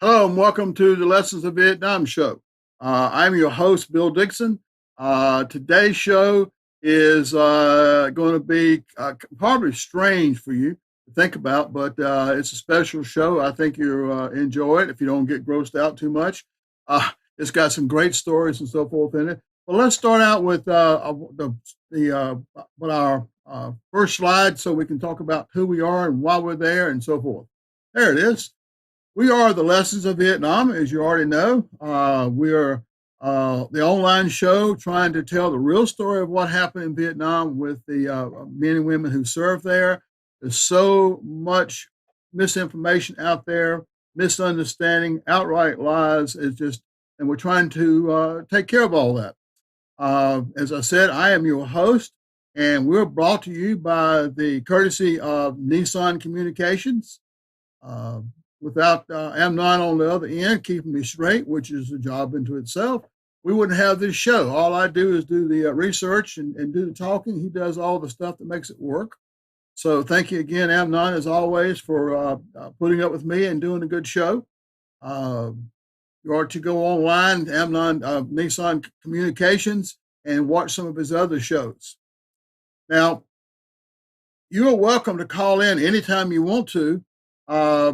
Hello and welcome to the Lessons of Vietnam show. I'm your host, Bill Dixon. Today's show is going to be probably strange for you to think about, but it's a special show. I think you'll enjoy it if you don't get grossed out too much. It's got some great stories and so forth in it. But let's start out with what our first slide so we can talk about who we are and why we're there and so forth. There it is. We are the Lessons of Vietnam, as you already know. We are the online show trying to tell the real story of what happened in Vietnam with the men and women who served there. There's so much misinformation out there, misunderstanding, outright lies. And we're trying to take care of all that. As I said, I am your host, and we're brought to you by the courtesy of Nissan Communications. Without Amnon on the other end keeping me straight, which is a job into itself, we wouldn't have this show. All I do is do the research and do the talking. He does all the stuff that makes it work. So thank you again, Amnon, as always, for putting up with me and doing a good show. You are to go online, Amnon Nissan Communications, and watch some of his other shows. Now, you are welcome to call in anytime you want to. I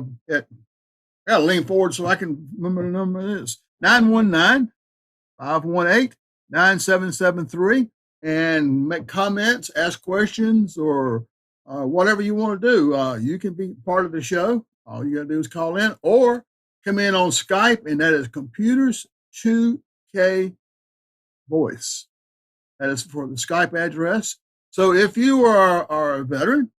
gotta lean forward so I can remember the number it is 919-518-9773 and make comments, ask questions, or whatever you want to do. You can be part of the show. All you gotta do is call in or come in on Skype, and that is Computers 2K Voice. That is for the Skype address. So if you are a veteran,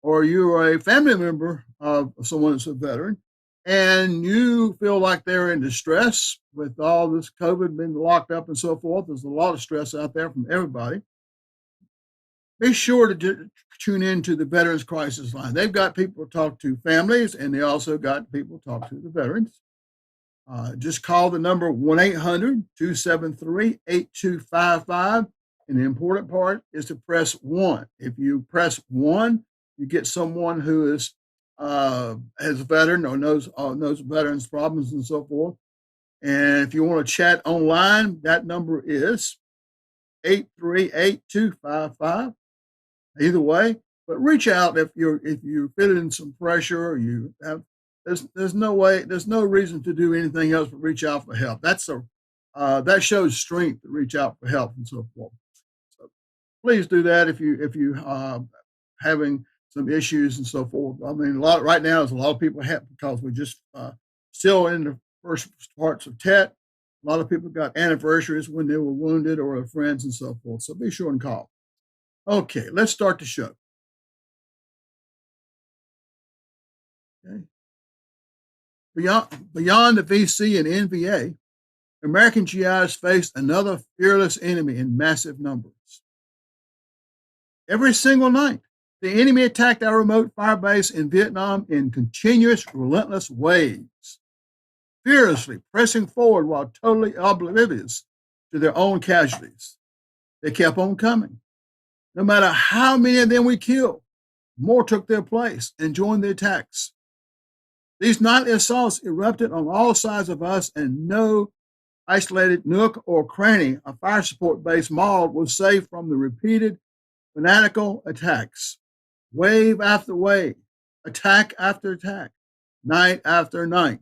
or you're a family member of someone that's a veteran, and you feel like they're in distress with all this COVID being locked up and so forth, there's a lot of stress out there from everybody. Be sure to tune into the Veterans Crisis Line. They've got people to talk to families, and they also got people to talk to the veterans. Just call the number 1-800-273-8255. And the important part is to press 1. If you press 1, you get someone who is as a veteran or knows veterans' problems and so forth. And if you want to chat online, that number is 838-255. Either way, but reach out if you're feeling some pressure or you have. There's no reason to do anything else but reach out for help. That shows strength to reach out for help and so forth. So please do that if you having some issues and so forth. I mean, right now there's a lot of people because we're just still in the first parts of Tet. A lot of people got anniversaries when they were wounded or their friends and so forth. So be sure and call. Okay, let's start the show. Okay. Beyond the VC and NVA, American GIs faced another fearless enemy in massive numbers. Every single night, the enemy attacked our remote firebase in Vietnam in continuous, relentless waves, fearlessly pressing forward while totally oblivious to their own casualties. They kept on coming. No matter how many of them we killed, more took their place and joined the attacks. These nightly assaults erupted on all sides of us, and no isolated nook or cranny of fire support base mauled was safe from the repeated fanatical attacks. Wave after wave, attack after attack, night after night.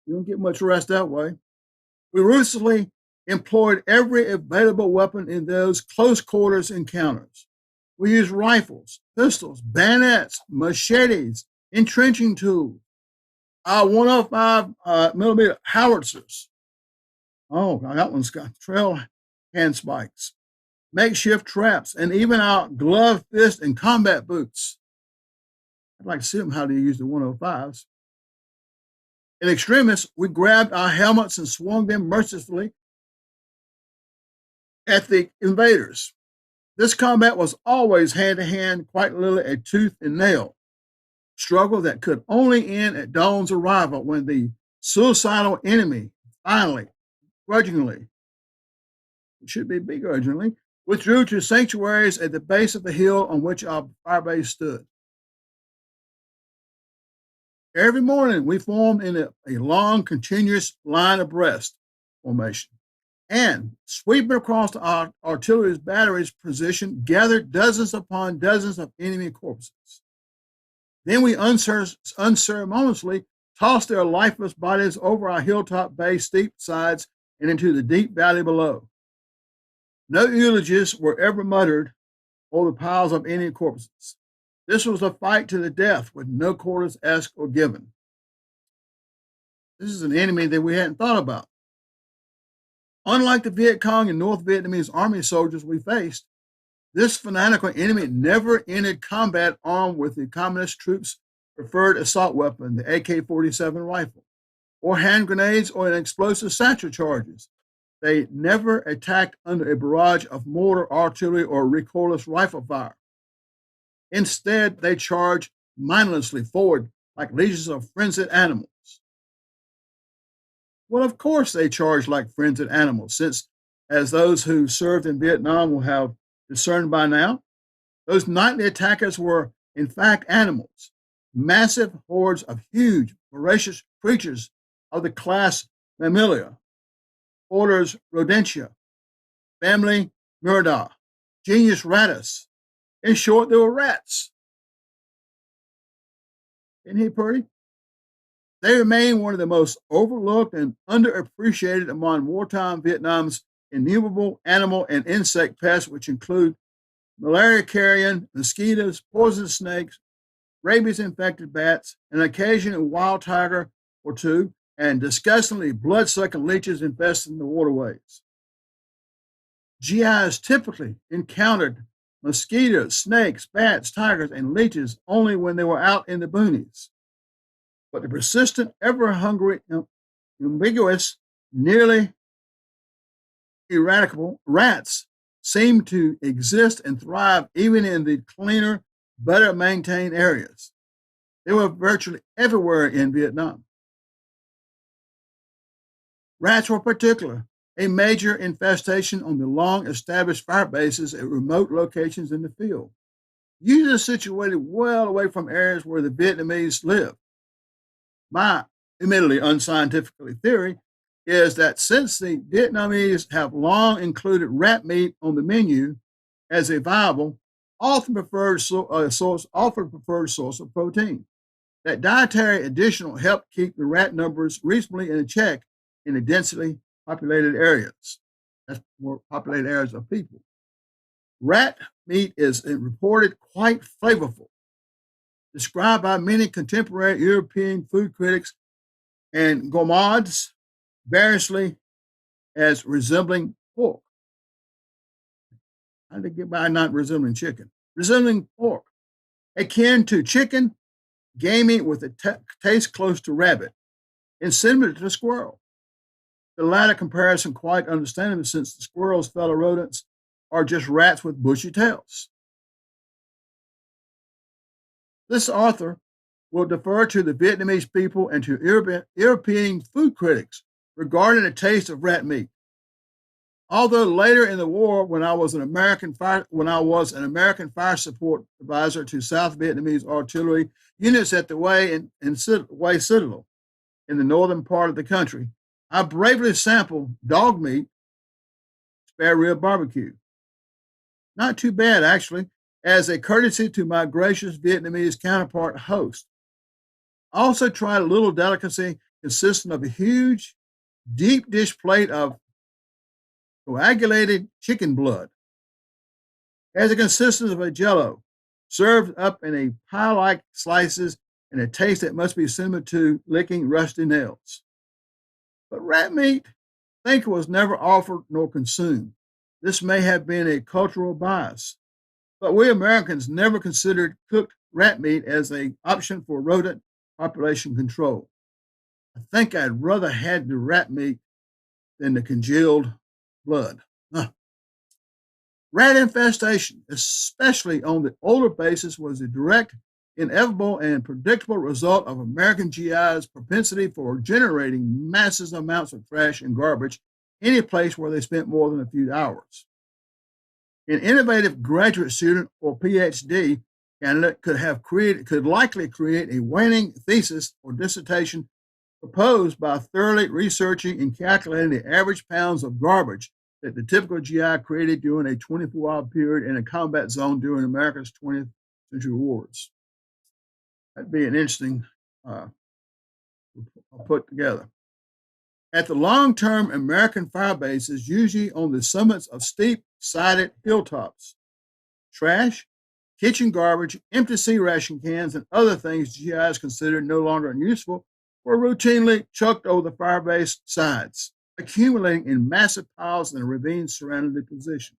You don't get much rest that way. We ruthlessly employed every available weapon in those close quarters encounters. We used rifles, pistols, bayonets, machetes, entrenching tools, 105 millimeter howitzers. Oh, that one's got trail hand spikes, makeshift traps, and even our glove fist and combat boots. I'd like to see them how they use the 105s. In extremis, we grabbed our helmets and swung them mercifully at the invaders. This combat was always hand-to-hand, quite literally a tooth and nail struggle that could only end at dawn's arrival when the suicidal enemy finally, grudgingly, it should be begrudgingly, withdrew to sanctuaries at the base of the hill on which our firebase stood. Every morning, we formed in a long, continuous line abreast formation and sweeping across the artillery's batteries position, gathered dozens upon dozens of enemy corpses. Then we unceremoniously tossed their lifeless bodies over our hilltop base steep sides and into the deep valley below. No eulogies were ever muttered over the piles of enemy corpses. This was a fight to the death with no quarters asked or given. This is an enemy that we hadn't thought about. Unlike the Viet Cong and North Vietnamese army soldiers we faced, this fanatical enemy never entered combat armed with the communist troops' preferred assault weapon, the AK-47 rifle, or hand grenades or explosive satchel charges. They never attacked under a barrage of mortar, artillery, or recoilless rifle fire. Instead, they charged mindlessly forward like legions of frenzied animals. Well, of course they charged like frenzied animals, since, as those who served in Vietnam will have discerned by now, those nightly attackers were, in fact, animals, massive hordes of huge, voracious creatures of the class Mammalia, orders Rodentia, family Murda, genus Rattus. In short, they were rats. Isn't he pretty? They remain one of the most overlooked and underappreciated among wartime Vietnam's innumerable animal and insect pests, which include malaria-carrying mosquitoes, poisonous snakes, rabies-infected bats, an occasional wild tiger or two, and disgustingly blood-sucking leeches infesting the waterways. GIs typically encountered mosquitoes, snakes, bats, tigers, and leeches only when they were out in the boonies. But the persistent, ever-hungry, ambiguous, nearly eradicable rats seem to exist and thrive even in the cleaner, better maintained areas. They were virtually everywhere in Vietnam. Rats were particular, a major infestation on the long-established fire bases at remote locations in the field, usually situated well away from areas where the Vietnamese lived. My admittedly unscientific theory is that since the Vietnamese have long included rat meat on the menu as a viable, often preferred source of protein, that dietary additional helped keep the rat numbers reasonably in check in the densely populated areas. That's more populated areas of people. Rat meat is reported quite flavorful, described by many contemporary European food critics and gourmands variously as resembling pork. How did they get by not resembling chicken? Resembling pork, akin to chicken, gamey with a taste close to rabbit, and similar to the squirrel. The latter comparison quite understandable since the squirrel's fellow rodents are just rats with bushy tails. This author will defer to the Vietnamese people and to European food critics regarding the taste of rat meat. Although later in the war, when I was an American fire support advisor to South Vietnamese artillery units at the Way Citadel in the northern part of the country, I bravely sampled dog meat, spare rib barbecue. Not too bad, actually, as a courtesy to my gracious Vietnamese counterpart host. I also tried a little delicacy consisting of a huge, deep dish plate of coagulated chicken blood, as a consistence of a jello, served up in a pie-like slices and a taste that must be similar to licking rusty nails. But rat meat, I think, was never offered nor consumed. This may have been a cultural bias, but we Americans never considered cooked rat meat as an option for rodent population control. I think I'd rather had the rat meat than the congealed blood. Rat infestation, especially on the older bases, was a direct, inevitable, and predictable result of American GIs' propensity for generating massive amounts of trash and garbage any place where they spent more than a few hours. An innovative graduate student or PhD candidate could likely create a winning thesis or dissertation proposed by thoroughly researching and calculating the average pounds of garbage that the typical GI created during a 24-hour period in a combat zone during America's 20th century wars. That'd be an interesting put together. At the long-term American fire bases, usually on the summits of steep-sided hilltops, trash, kitchen garbage, empty sea ration cans, and other things GIs considered no longer unuseful were routinely chucked over the fire base sides, accumulating in massive piles in the ravines surrounding the position.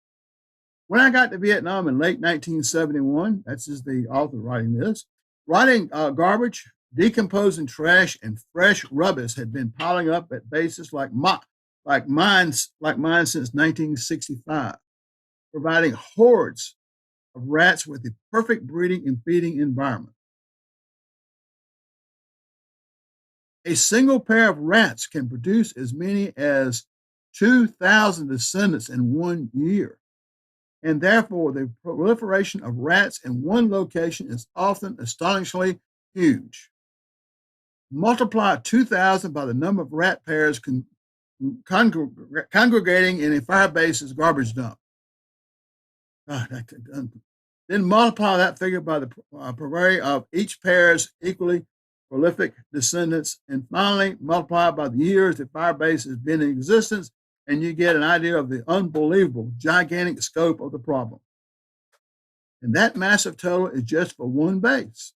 When I got to Vietnam in late 1971, that's just the author writing this, garbage, decomposing trash, and fresh rubbish had been piling up at bases like mine since 1965, providing hordes of rats with the perfect breeding and feeding environment. A single pair of rats can produce as many as 2,000 descendants in 1 year, and therefore the proliferation of rats in one location is often astonishingly huge. Multiply 2,000 by the number of rat pairs congregating in a fire base's garbage dump. Then multiply that figure by the prairie of each pair's equally prolific descendants, and finally multiply by the years the fire base has been in existence, and you get an idea of the unbelievable, gigantic scope of the problem. And that massive total is just for one base.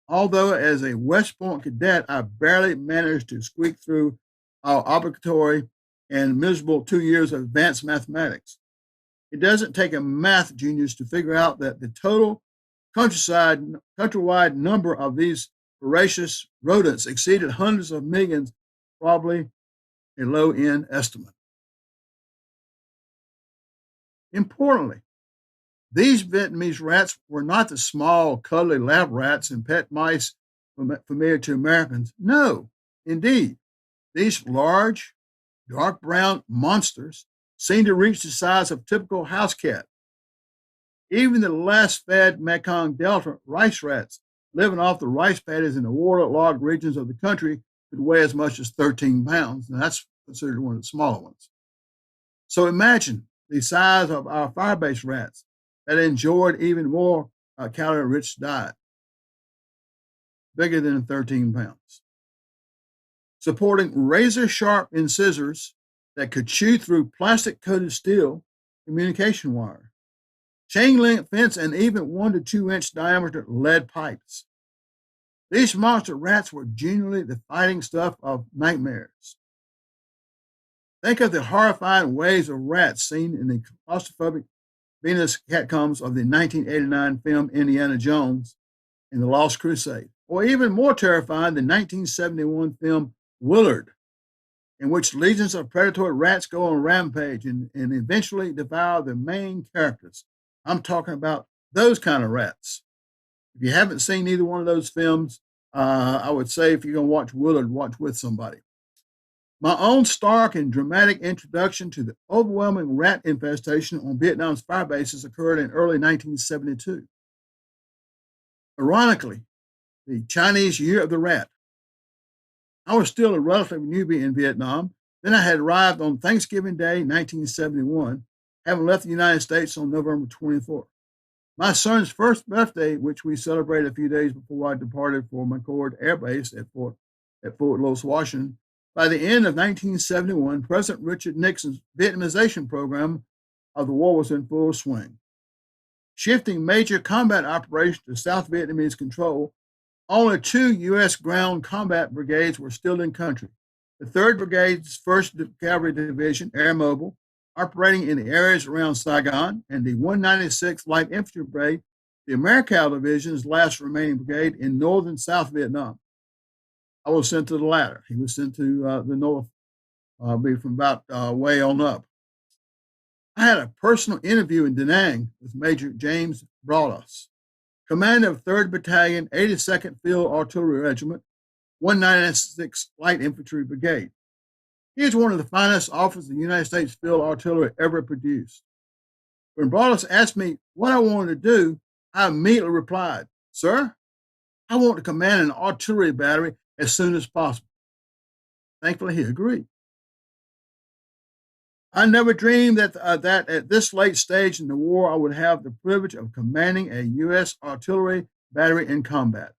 Although as a West Point cadet, I barely managed to squeak through our obligatory and miserable 2 years of advanced mathematics. It doesn't take a math genius to figure out that the total countrywide number of these voracious rodents exceeded hundreds of millions, probably a low-end estimate. Importantly, these Vietnamese rats were not the small, cuddly lab rats and pet mice familiar to Americans. No, indeed, these large, dark brown monsters seemed to reach the size of typical house cat. Even the less fed Mekong Delta rice rats living off the rice paddies in the waterlogged regions of the country could weigh as much as 13 pounds, and that's considered one of the smaller ones. So imagine the size of our fire-based rats that enjoyed even more calorie-rich diet, bigger than 13 pounds. Supporting razor-sharp incisors that could chew through plastic-coated steel communication wire, chain-link fence, and even 1 to 2 inch diameter lead pipes. These monster rats were genuinely the fighting stuff of nightmares. Think of the horrifying waves of rats seen in the claustrophobic Venus catacombs of the 1989 film Indiana Jones and the Lost Crusade, or even more terrifying, the 1971 film Willard, in which legions of predatory rats go on a rampage and eventually devour the main characters. I'm talking about those kind of rats. If you haven't seen either one of those films, I would say if you're going to watch Willard, watch with somebody. My own stark and dramatic introduction to the overwhelming rat infestation on Vietnam's fire bases occurred in early 1972. Ironically, the Chinese Year of the Rat. I was still a relative newbie in Vietnam. Then I had arrived on Thanksgiving Day, 1971, having left the United States on November 24th. My son's first birthday, which we celebrated a few days before I departed for McCord Air Base at Fort Lewis, Washington. By the end of 1971, President Richard Nixon's Vietnamization program of the war was in full swing. Shifting major combat operations to South Vietnamese control, only 2 U.S. ground combat brigades were still in country. The 3rd Brigade's 1st Cavalry Division, Air Mobile, operating in the areas around Saigon, and the 196th Light Infantry Brigade, the Americal Division's last remaining brigade in northern South Vietnam. I was sent to the latter. He was sent to the north, be from about way on up. I had a personal interview in Da Nang with Major James Broaddus, commander of 3rd Battalion, 82nd Field Artillery Regiment, 196th Light Infantry Brigade. He is one of the finest officers the United States Field Artillery ever produced. When Broaddus asked me what I wanted to do, I immediately replied, "Sir, I want to command an artillery battery as soon as possible." Thankfully, he agreed. I never dreamed that at this late stage in the war, I would have the privilege of commanding a U.S. artillery battery in combat.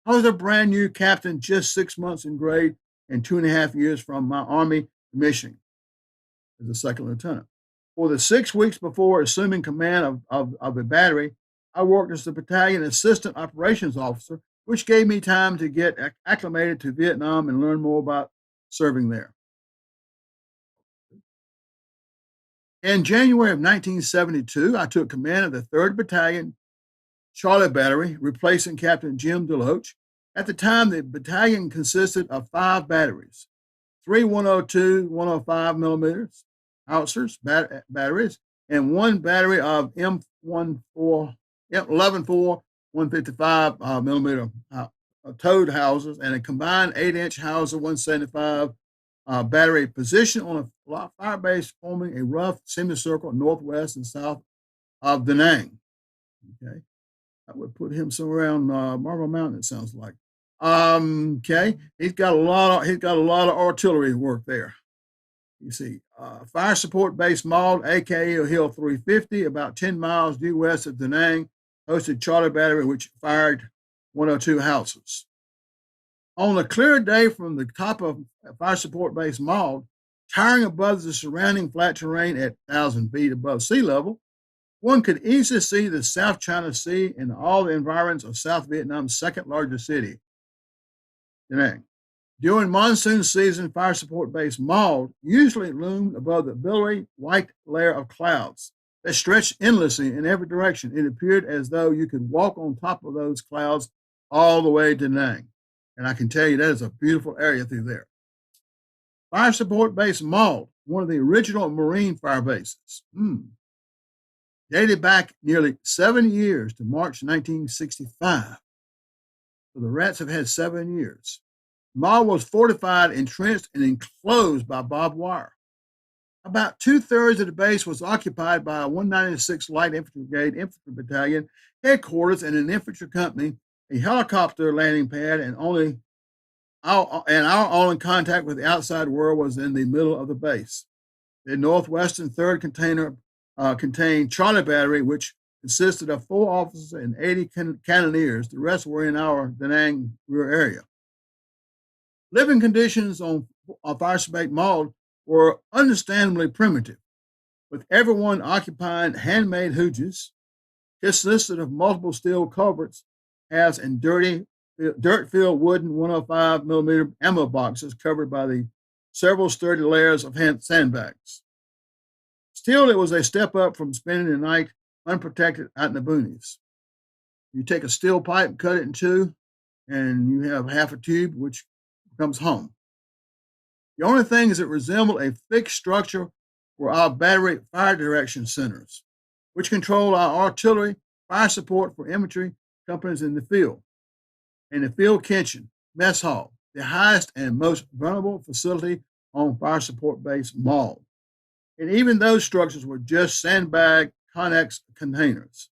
I was a brand new captain, just 6 months in grade and 2.5 years from my Army commissioning as a second lieutenant. For the 6 weeks before assuming command of a battery, I worked as the battalion assistant operations officer, which gave me time to get acclimated to Vietnam and learn more about serving there. In January of 1972, I took command of the 3rd Battalion, Charlie Battery, replacing Captain Jim DeLoach. At the time, the battalion consisted of 5 batteries, 3 102, 105 millimeters howitzers batteries, and 1 battery of M14, 11-4, 155 millimeter towed houses, and a combined 8-inch howitzer 175 battery positioned on a fire base forming a rough semicircle northwest and south of Da Nang. Okay, that would put him somewhere around Marble Mountain. It sounds like. Okay, he's got a lot of artillery work there. You see, fire support base Maud, aka Hill 350, about 10 miles due west of Da Nang, hosted Charlie Battery, which fired 102 howitzers. On a clear day from the top of fire support base Maud, towering above the surrounding flat terrain at 1,000 feet above sea level, one could easily see the South China Sea and all the environs of South Vietnam's second largest city, Da Nang. During monsoon season, fire support base Maud usually loomed above the billowy white layer of clouds that stretched endlessly in every direction. It appeared as though you could walk on top of those clouds all the way to Da Nang. And I can tell you that is a beautiful area through there. Fire support base Maud, one of the original Marine fire bases, dated back nearly 7 years to March 1965. So the Rats have had 7 years. Maud was fortified, entrenched, and enclosed by barbed wire. About 2/3 of the base was occupied by a 196 Light Infantry Brigade Infantry Battalion headquarters and an infantry company, a helicopter landing pad, and our only contact with the outside world was in the middle of the base. The northwestern 3rd container contained Charlie Battery, which consisted of 4 officers and 80 cannoneers. The rest were in our Da Nang rear area. Living conditions on fire support Maud were understandably primitive, with everyone occupying handmade hooges, consisted of multiple steel culverts, halves, and dirt-filled wooden 105 millimeter ammo boxes covered by the several sturdy layers of sandbags. Still, it was a step up from spending the night unprotected out in the boonies. You take a steel pipe, cut it in 2, and you have half a tube, which becomes home. The only thing is it resembled a fixed structure for our battery fire direction centers, which control our artillery, fire support for infantry companies in the field, and the field kitchen, mess hall, the highest and most vulnerable facility on fire support base Maud. And even those structures were just sandbag Connex containers,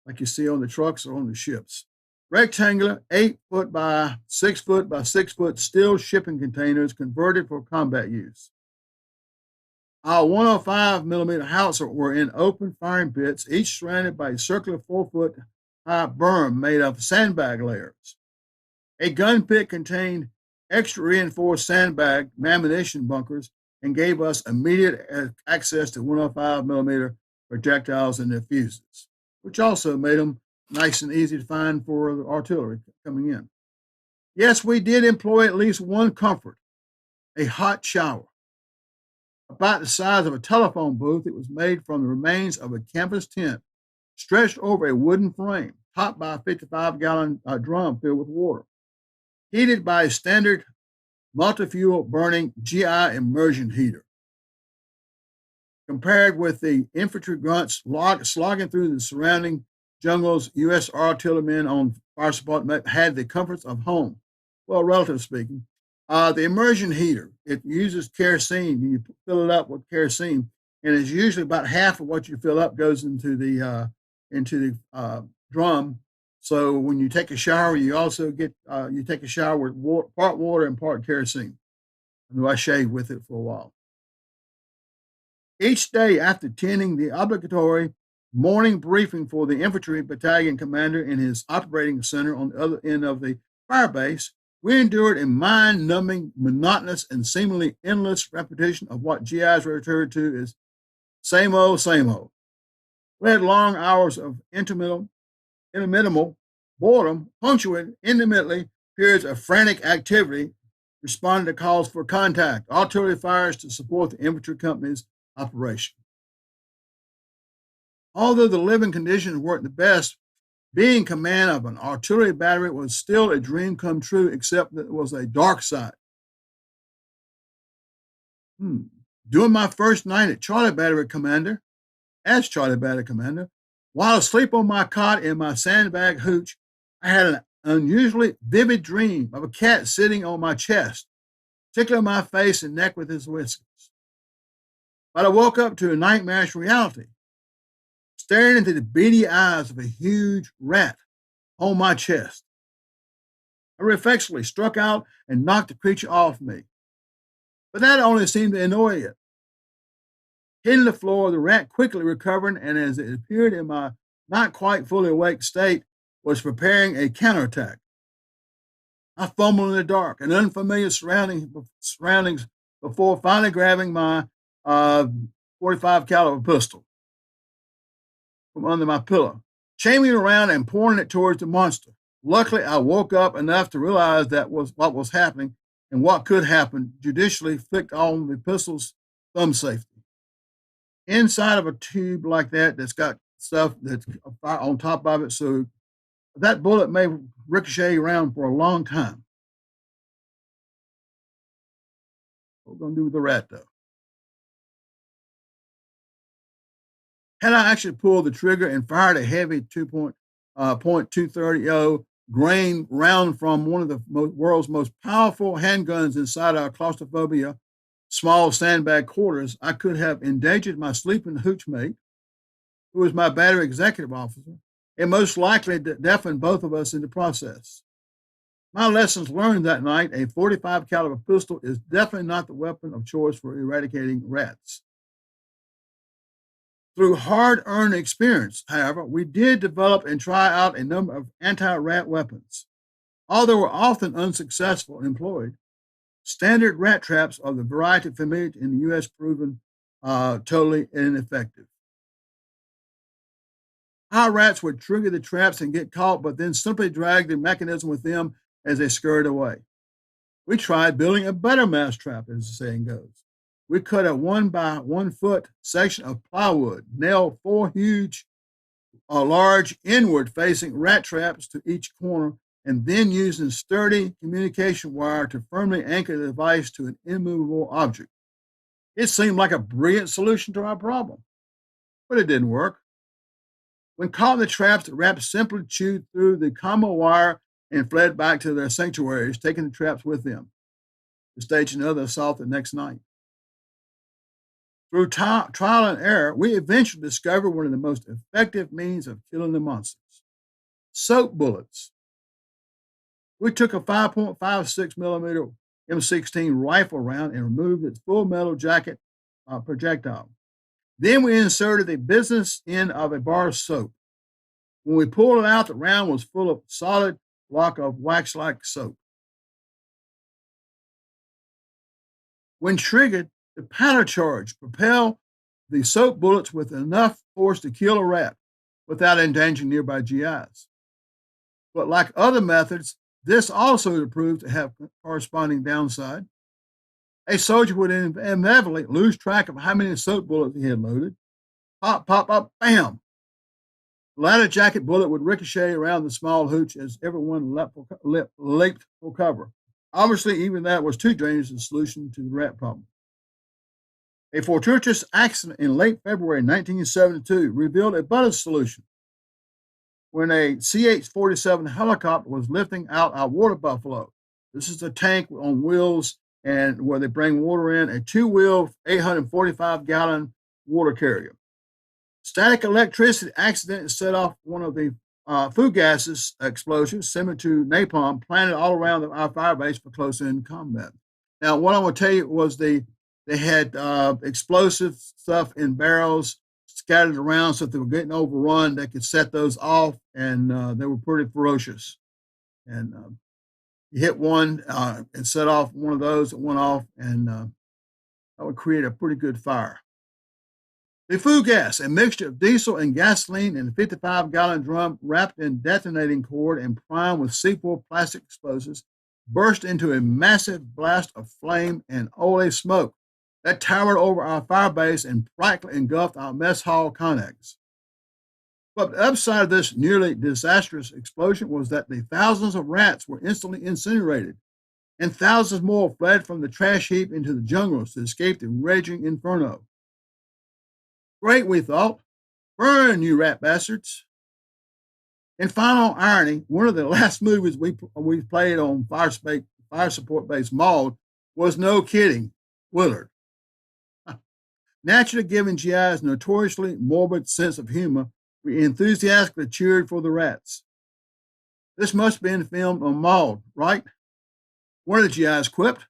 like you see on the trucks or on the ships. Rectangular 8-foot by 6-foot by 6-foot steel shipping containers converted for combat use. Our 105 millimeter howitzer were in open firing pits, each surrounded by a circular 4-foot high berm made of sandbag layers. A gun pit contained extra reinforced sandbag ammunition bunkers and gave us immediate access to 105 millimeter projectiles and their fuses, which also made them nice and easy to find for the artillery coming in. Yes, we did employ at least one comfort, a hot shower. About the size of a telephone booth, it was made from the remains of a canvas tent stretched over a wooden frame, topped by a 55-gallon drum filled with water, heated by a standard multi-fuel burning GI immersion heater. Compared with the infantry grunts slogging through the surrounding jungles, U.S. artillerymen on fire support had the comforts of home. Well, relatively speaking. The immersion heater, it uses kerosene. You fill it up with kerosene, and it's usually about half of what you fill up goes into the drum. So when you take a shower, you also get you take a shower with part water and part kerosene. And I shave with it for a while. Each day after attending the obligatory morning briefing for the infantry battalion commander in his operating center on the other end of the fire base, we endured a mind-numbing, monotonous, and seemingly endless repetition of what GIs referred to as same old, same old. We had long hours of intermittent boredom, punctuated intermittently periods of frantic activity, responding to calls for contact, artillery fires to support the infantry company's operation. Although the living conditions weren't the best, being command of an artillery battery was still a dream come true, except that it was a dark side. During my first night as Charlie Battery Commander, while asleep on my cot in my sandbag hooch, I had an unusually vivid dream of a cat sitting on my chest, tickling my face and neck with his whiskers. But I woke up to a nightmarish reality, staring into the beady eyes of a huge rat on my chest. I reflexively struck out and knocked the creature off me, but that only seemed to annoy it. Hitting the floor, the rat quickly recovered, and as it appeared in my not quite fully awake state, was preparing a counterattack. I fumbled in the dark and unfamiliar surroundings before finally grabbing my 45 caliber pistol from under my pillow, chaining around and pointing it towards the monster. Luckily, I woke up enough to realize that was what was happening and what could happen. Judicially flicked on the pistol's thumb safety. Inside of a tube like that, that's got stuff that's on top of it, so that bullet may ricochet around for a long time. What we're going to do with the rat, though? Had I actually pulled the trigger and fired a heavy .230 grain round from one of the world's most powerful handguns inside our claustrophobia small sandbag quarters, I could have endangered my sleeping hoochmate, who was my battery executive officer, and most likely deafened both of us in the process. My lessons learned that night: a 45 caliber pistol is definitely not the weapon of choice for eradicating rats. Through hard-earned experience, however, we did develop and try out a number of anti-rat weapons. Although were often unsuccessful and employed, standard rat traps of the variety familiar in the U.S. proven totally ineffective. Our rats would trigger the traps and get caught, but then simply drag the mechanism with them as they scurried away. We tried building a better mousetrap, as the saying goes. We cut a 1 by 1 foot section of plywood, nailed 4 large inward-facing rat traps to each corner, and then using sturdy communication wire to firmly anchor the device to an immovable object. It seemed like a brilliant solution to our problem, but it didn't work. When caught in the traps, the rats simply chewed through the combo wire and fled back to their sanctuaries, taking the traps with them to stage another assault the next night. Through trial and error, we eventually discovered one of the most effective means of killing the monsters: soap bullets. We took a 5.56 millimeter M16 rifle round and removed its full metal jacket projectile. Then we inserted the business end of a bar of soap. When we pulled it out, the round was full of solid block of wax-like soap. When triggered, the powder charge propelled the soap bullets with enough force to kill a rat without endangering nearby GIs. But like other methods, this also proved to have corresponding downside. A soldier would inevitably lose track of how many soap bullets he had loaded. Pop, pop, pop, bam! The ladder jacket bullet would ricochet around the small hooch as everyone leaped for cover. Obviously, even that was too dangerous a solution to the rat problem. A fortuitous accident in late February 1972 revealed a better solution. When a CH-47 helicopter was lifting out our water buffalo. This is a tank on wheels and where they bring water in, a 2-wheel, 845-gallon water carrier. Static electricity accidentally set off one of the food gases explosions similar to napalm planted all around our fire base for close-in combat. Now, what I want to tell you was they had explosive stuff in barrels scattered around, so if they were getting overrun, they could set those off, and they were pretty ferocious. And you hit one and set off one of those that went off, and that would create a pretty good fire. The food gas, a mixture of diesel and gasoline in a 55-gallon drum wrapped in detonating cord and primed with C4 plastic explosives, burst into a massive blast of flame and oily smoke that towered over our fire base and practically engulfed our mess hall connects. But the upside of this nearly disastrous explosion was that the thousands of rats were instantly incinerated, and thousands more fled from the trash heap into the jungles to escape the raging inferno. Great, we thought. Burn, you rat bastards. In final irony, one of the last movies we played on fire support base Maud was, no kidding, Willard. Naturally giving GI's notoriously morbid sense of humor, we enthusiastically cheered for the rats. This must have been filmed on Maud, right? One of the GIs quipped.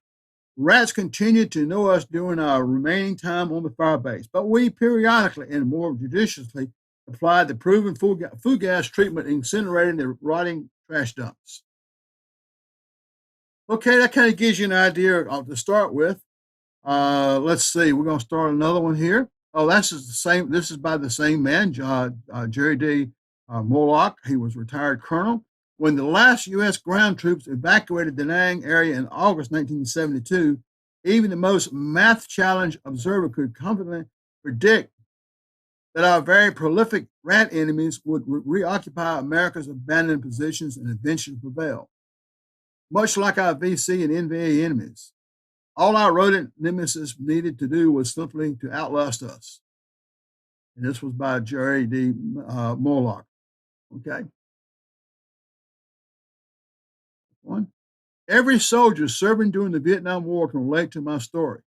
Rats continued to know us during our remaining time on the fire base, but we periodically and more judiciously applied the proven food gas treatment, incinerating the rotting trash dumps. Okay, that kind of gives you an idea to start with. Let's see, we're going to start another one here. Oh, this is by the same man, Jerry D. Morlock. He was retired colonel. When the last U.S. ground troops evacuated the Da Nang area in August 1972, even the most math-challenged observer could confidently predict that our very prolific rat enemies would reoccupy America's abandoned positions and eventually prevail. Much like our VC and NVA enemies, all our rodent nemesis needed to do was simply to outlast us. And this was by Jerry D. Morlock. Okay. One. Every soldier serving during the Vietnam War can relate to my story.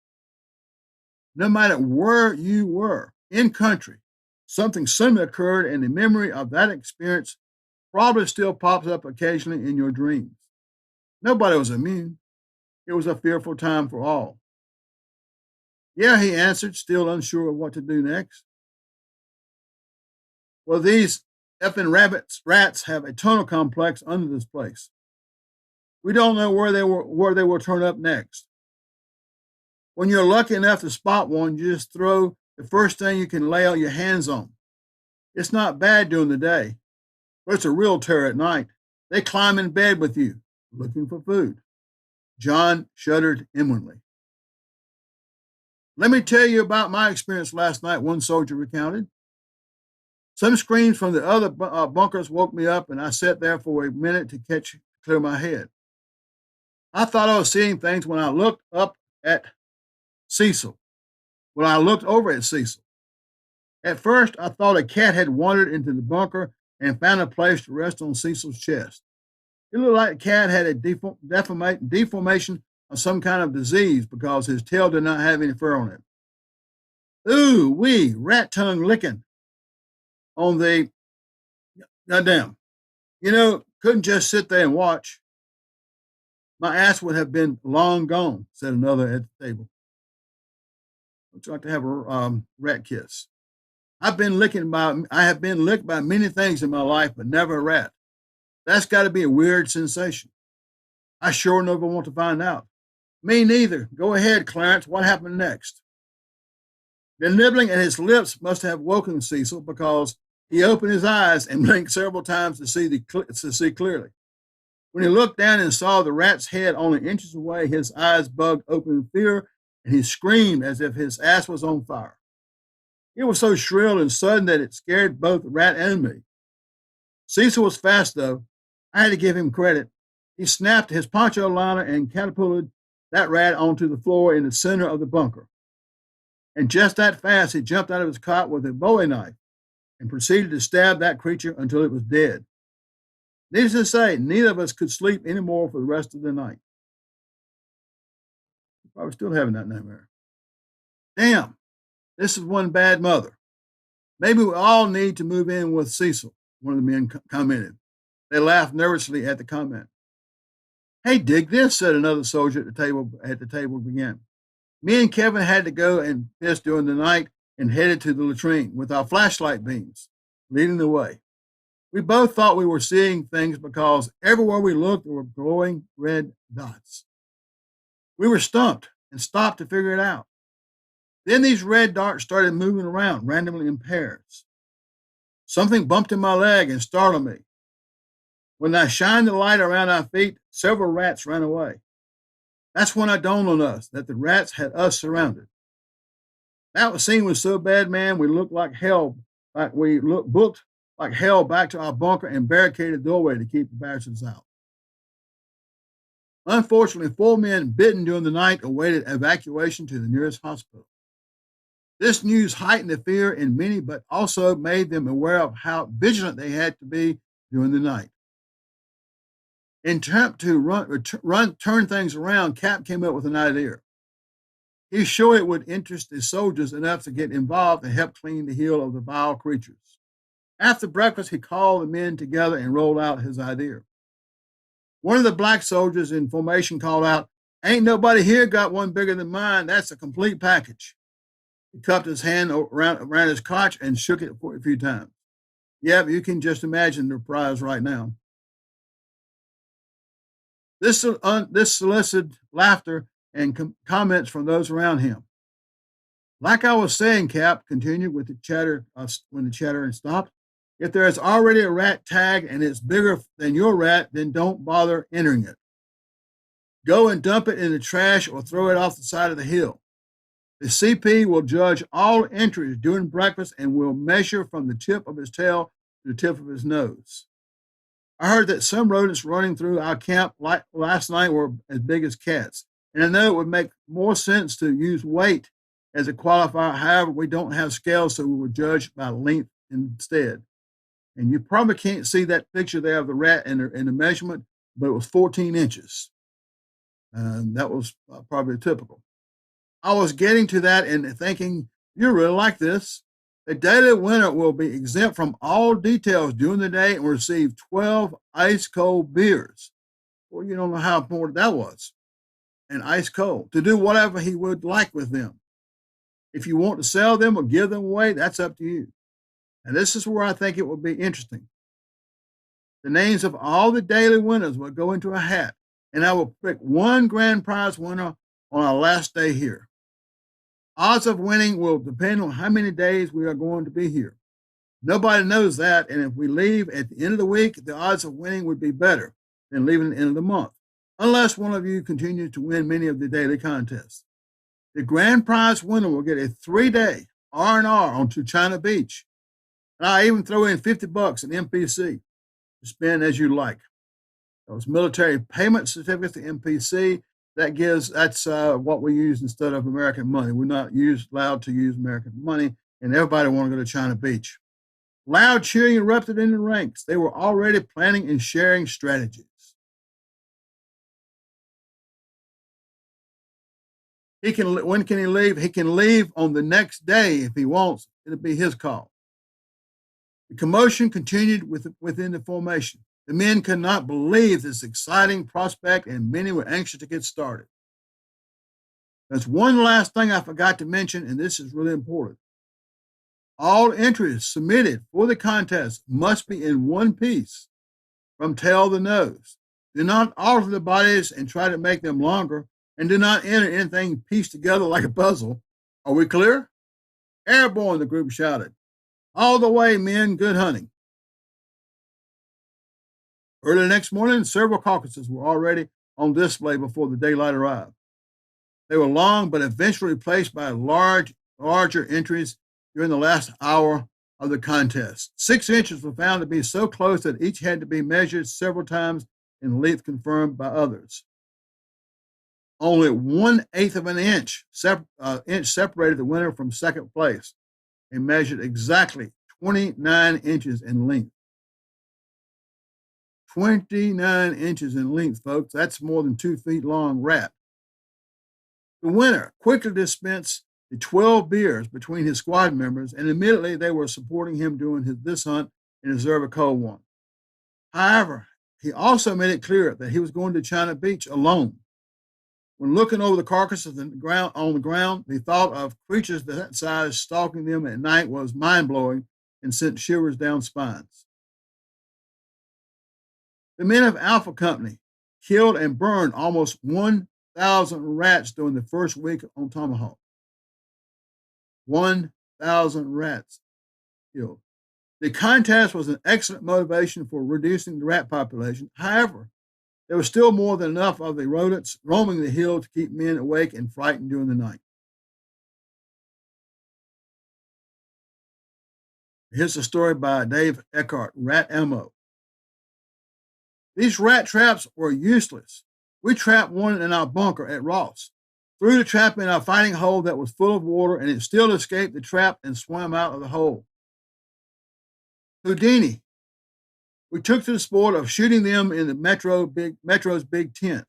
No matter where you were in country, something similar occurred, and the memory of that experience probably still pops up occasionally in your dreams. Nobody was immune. It was a fearful time for all. Yeah, he answered, still unsure of what to do next. Well, these effing rats have a tunnel complex under this place. We don't know where they will turn up next. When you're lucky enough to spot one, you just throw the first thing you can lay your hands on. It's not bad during the day, but it's a real terror at night. They climb in bed with you, looking for food. John shuddered inwardly. Let me tell you about my experience last night, one soldier recounted. Some screams from the other bunkers woke me up, and I sat there for a minute to clear my head. I thought I was seeing things when I looked up at Cecil, when I looked over at Cecil. At first, I thought a cat had wandered into the bunker and found a place to rest on Cecil's chest. It looked like the cat had a deformation of some kind of disease because his tail did not have any fur on it. Ooh, wee, rat tongue licking on the, goddamn, couldn't just sit there and watch. My ass would have been long gone, said another at the table. Would you like to have a rat kiss? I have been licked by many things in my life, but never a rat. That's got to be a weird sensation. I sure never want to find out. Me neither. Go ahead, Clarence. What happened next? The nibbling at his lips must have woken Cecil, because he opened his eyes and blinked several times to see clearly. When he looked down and saw the rat's head only inches away, his eyes bugged open in fear, and he screamed as if his ass was on fire. It was so shrill and sudden that it scared both the rat and me. Cecil was fast, though. I had to give him credit. He snapped his poncho liner and catapulted that rat onto the floor in the center of the bunker. And just that fast, he jumped out of his cot with a bowie knife and proceeded to stab that creature until it was dead. Needless to say, neither of us could sleep anymore for the rest of the night. Probably still having that nightmare. Damn, This is one bad mother. Maybe we all need to move in with Cecil, one of the men commented. They laughed nervously at the comment. Hey, dig this, said another soldier at the table began. Me and Kevin had to go and piss during the night and headed to the latrine with our flashlight beams, leading the way. We both thought we were seeing things because everywhere we looked there were glowing red dots. We were stumped and stopped to figure it out. Then these red dots started moving around randomly in pairs. Something bumped in my leg and startled me. When I shined the light around our feet, several rats ran away. That's when it dawned on us that the rats had us surrounded. That scene was so bad, man, we looked like hell. Booked like hell back to our bunker and barricaded the doorway to keep the bastards out. Unfortunately, 4 men bitten during the night awaited evacuation to the nearest hospital. This news heightened the fear in many, but also made them aware of how vigilant they had to be during the night. In attempt to turn things around, Cap came up with an idea. He's sure it would interest the soldiers enough to get involved and help clean the heel of the vile creatures. After breakfast, he called the men together and rolled out his idea. One of the black soldiers in formation called out, "Ain't nobody here got one bigger than mine. That's a complete package." He cupped his hand around his crotch and shook it a few times. Yeah, but you can just imagine the prize right now. This solicited laughter and comments from those around him. Like I was saying, Cap continued with the chatter when the chatter stopped. If there is already a rat tag and it's bigger than your rat, then don't bother entering it. Go and dump it in the trash or throw it off the side of the hill. The CP will judge all entries during breakfast and will measure from the tip of his tail to the tip of his nose. I heard that some rodents running through our camp last night were as big as cats, and I know it would make more sense to use weight as a qualifier. However, we don't have scales, so we will judge by length instead. And you probably can't see that picture there of the rat in the measurement, but it was 14 inches. That was probably typical. I was getting to that and thinking, you really like this. The daily winner will be exempt from all details during the day and receive 12 ice cold beers. Well, you don't know how important that was. And ice cold to do whatever he would like with them. If you want to sell them or give them away, that's up to you. And this is where I think it will be interesting. The names of all the daily winners will go into a hat, and I will pick one grand prize winner on our last day here. Odds of winning will depend on how many days we are going to be here. Nobody knows that, and if we leave at the end of the week, the odds of winning would be better than leaving at the end of the month, unless one of you continues to win many of the daily contests. The grand prize winner will get a 3-day R&R onto China Beach. And I even throw in $50 in MPC to spend as you like. Those military payment certificates to MPC, that's what we use instead of American money. We're not allowed to use American money, and everybody want to go to China Beach. Loud cheering erupted in the ranks. They were already planning and sharing strategies. When can he leave? He can leave on the next day if he wants. It'll be his call. The commotion continued within the formation. The men could not believe this exciting prospect, and many were anxious to get started. There's one last thing I forgot to mention, and this is really important. All entries submitted for the contest must be in one piece from tail to nose. Do not alter the bodies and try to make them longer, and do not enter anything pieced together like a puzzle. Are we clear? Airborne, the group shouted. All the way, men, good hunting. Early the next morning, several carcasses were already on display before the daylight arrived. They were long, but eventually replaced by larger entries during the last hour of the contest. 6 inches were found to be so close that each had to be measured several times in length confirmed by others. Only 1/8 of an inch separated the winner from second place and measured exactly 29 inches in length. 29 inches in length, folks. That's more than 2 feet long rat. The winner quickly dispensed the 12 beers between his squad members, and immediately they were supporting him during this hunt and deserve a cold one. However, he also made it clear that he was going to China Beach alone. When looking over the carcasses on the ground, the thought of creatures that size stalking them at night was mind-blowing and sent shivers down spines. The men of Alpha Company killed and burned almost 1,000 rats during the first week on Tomahawk. 1,000 rats killed. The contest was an excellent motivation for reducing the rat population. However, there was still more than enough of the rodents roaming the hill to keep men awake and frightened during the night. Here's a story by Dave Eckhart, Rat Ammo. These rat traps were useless. We trapped one in our bunker at Ross, threw the trap in our fighting hole that was full of water, and it still escaped the trap and swam out of the hole. Houdini. We took to the sport of shooting them in the Metro's big tent.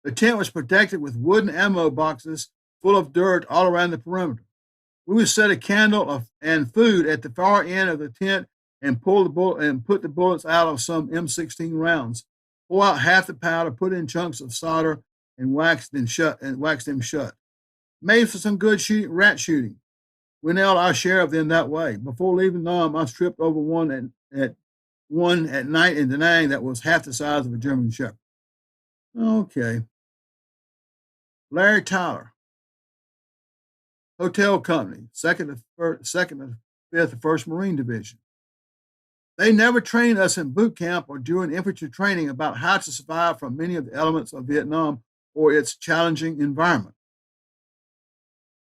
The tent was protected with wooden ammo boxes full of dirt all around the perimeter. We would set a candle and food at the far end of the tent and put the bullets out of some M16 rounds. Pull out half the powder, put in chunks of solder, and wax them shut. Made for some good rat shooting. We nailed our share of them that way. Before leaving Nam, I tripped over one at night in Da Nang that was half the size of a German Shepherd. Okay. Larry Tyler, Hotel Company, 2nd to 5th, 1st Marine Division. They never trained us in boot camp or during infantry training about how to survive from many of the elements of Vietnam or its challenging environment.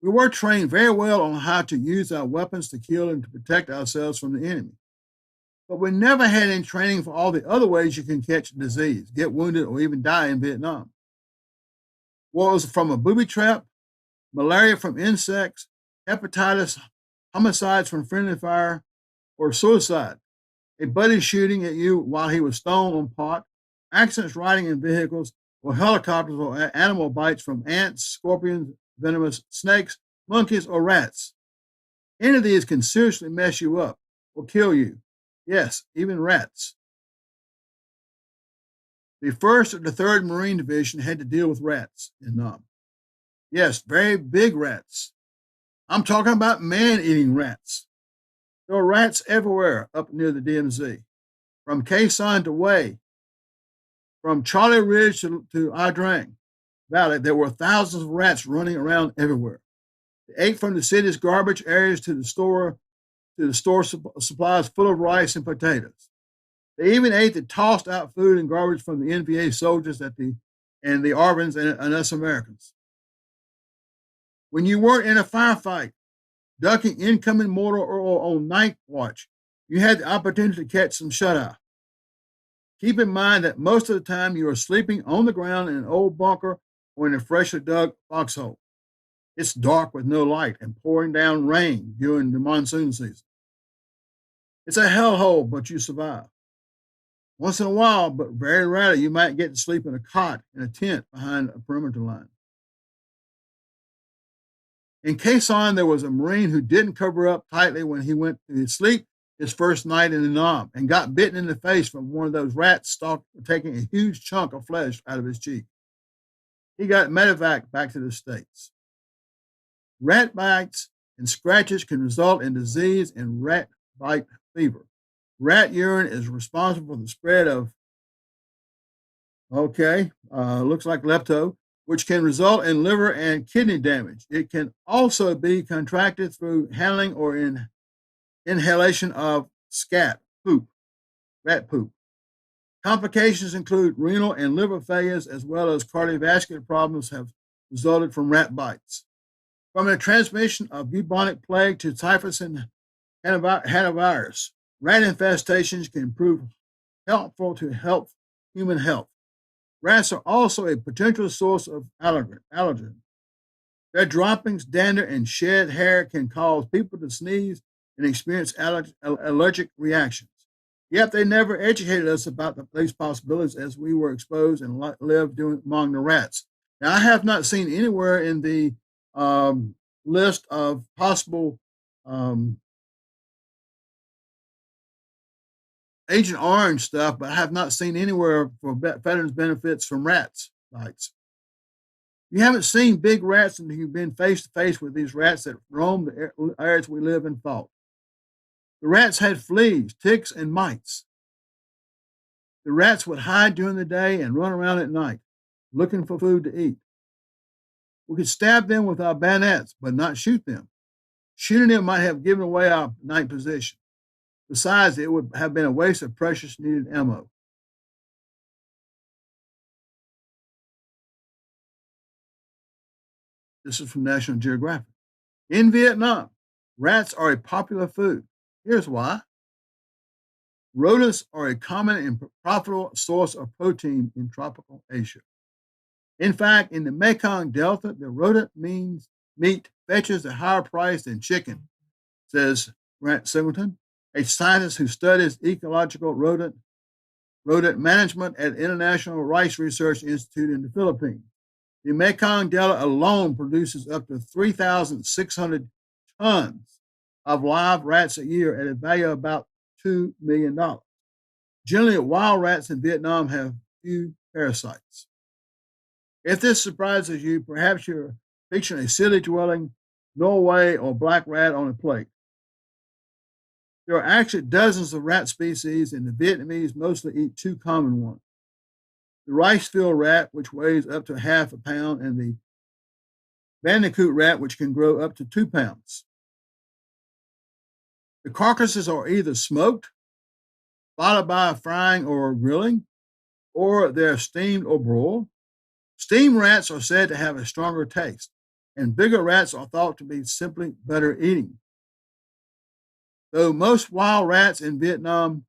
We were trained very well on how to use our weapons to kill and to protect ourselves from the enemy. But we never had any training for all the other ways you can catch disease, get wounded, or even die in Vietnam. Was from a booby trap, malaria from insects, hepatitis, homicides from friendly fire, or suicide, a buddy shooting at you while he was stoned on pot, accidents riding in vehicles, or helicopters, or animal bites from ants, scorpions, venomous snakes, monkeys, or rats. Any of these can seriously mess you up or kill you. Yes, even rats. The 1st or the 3rd Marine Division had to deal with rats in Nam. Yes, very big rats. I'm talking about man-eating rats. There were rats everywhere up near the DMZ, from Khe Sanh to Hue, from Charlie Ridge to Adrang Valley. There were thousands of rats running around everywhere. They ate from the city's garbage areas to the store supplies full of rice and potatoes. They even ate the tossed out food and garbage from the NVA soldiers and the Arvins and us Americans. When you were in a firefight, ducking incoming mortar or on night watch, you had the opportunity to catch some shut-eye. Keep in mind that most of the time you are sleeping on the ground in an old bunker or in a freshly dug foxhole. It's dark with no light and pouring down rain during the monsoon season. It's a hellhole, but you survive. Once in a while, but very rarely, you might get to sleep in a cot in a tent behind a perimeter line. In Khe Sanh, there was a Marine who didn't cover up tightly when he went to sleep his first night in the Nam and got bitten in the face from one of those rats taking a huge chunk of flesh out of his cheek. He got medevac back to the States. Rat bites and scratches can result in disease and rat bite fever. Rat urine is responsible for the spread of, looks like lepto, which can result in liver and kidney damage. It can also be contracted through handling or inhalation of scat, poop, rat poop. Complications include renal and liver failures, as well as cardiovascular problems have resulted from rat bites. From the transmission of bubonic plague to typhus and hantavirus, rat infestations can prove helpful to human health. Rats are also a potential source of allergen. Their droppings, dander, and shed hair can cause people to sneeze and experience allergic reactions. Yet they never educated us about these possibilities as we were exposed and lived among the rats. Now, I have not seen anywhere in the list of possible um, Agent Orange stuff, but I have not seen anywhere for veterans benefits from rats bites. You haven't seen big rats until you've been face to face with these rats that roam the areas we live in fought. The rats had fleas, ticks, and mites. The rats would hide during the day and run around at night, looking for food to eat. We could stab them with our bayonets, but not shoot them. Shooting them might have given away our night position. Besides, it would have been a waste of precious needed ammo. This is from National Geographic. In Vietnam, rats are a popular food. Here's why. Rodents are a common and profitable source of protein in tropical Asia. In fact, in the Mekong Delta, the rodent meat fetches a higher price than chicken, says Grant Singleton, a scientist who studies ecological rodent management at International Rice Research Institute in the Philippines. The Mekong Delta alone produces up to 3,600 tons of live rats a year at a value of about $2 million. Generally, wild rats in Vietnam have few parasites. If this surprises you, perhaps you're picturing a city dwelling Norway or black rat on a plate. There are actually dozens of rat species, and the Vietnamese mostly eat two common ones. The rice-field rat, which weighs up to half a pound, and the bandicoot rat, which can grow up to 2 pounds. The carcasses are either smoked, followed by frying or grilling, or they're steamed or broiled. Steamed rats are said to have a stronger taste, and bigger rats are thought to be simply better eating. Though most wild rats in Vietnam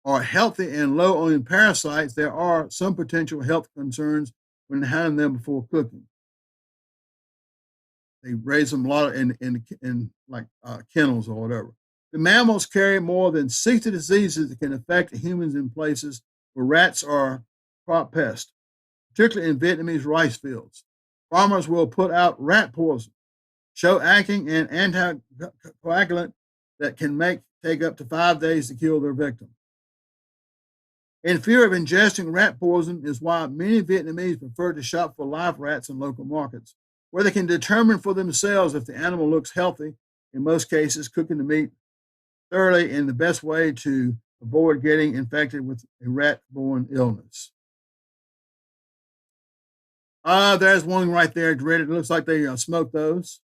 are healthy and low on parasites, there are some potential health concerns when handling them before cooking. They raise them a lot in kennels or whatever. The mammals carry more than 60 diseases that can affect humans in places where rats are crop pests, particularly in Vietnamese rice fields. Farmers will put out rat poison, show acting and anticoagulant that can take up to 5 days to kill their victim. In fear of ingesting rat poison is why many Vietnamese prefer to shop for live rats in local markets, where they can determine for themselves if the animal looks healthy. In most cases, cooking the meat thoroughly in the best way to avoid getting infected with a rat-borne illness. There's one right there. It looks like they smoked those.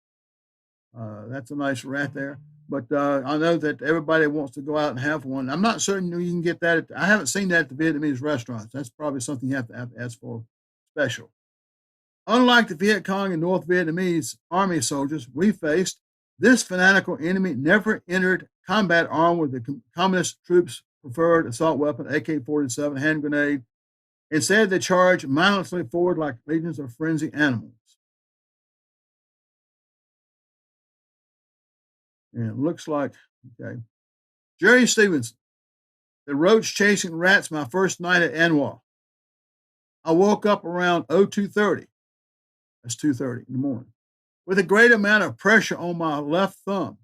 That's a nice rat there. But I know that everybody wants to go out and have one. I'm not certain you can get that. I haven't seen that at the Vietnamese restaurants. That's probably something you have to ask for special. Unlike the Viet Cong and North Vietnamese army soldiers we faced, this fanatical enemy never entered combat armed with the communist troops' preferred assault weapon, AK-47 hand grenade. Instead, they charged mindlessly forward like legions of frenzied animals. And it looks like, okay. Jerry Stevenson, the roach chasing rats my first night at Anwar. I woke up around 02:30. That's 2:30 in the morning, with a great amount of pressure on my left thumb.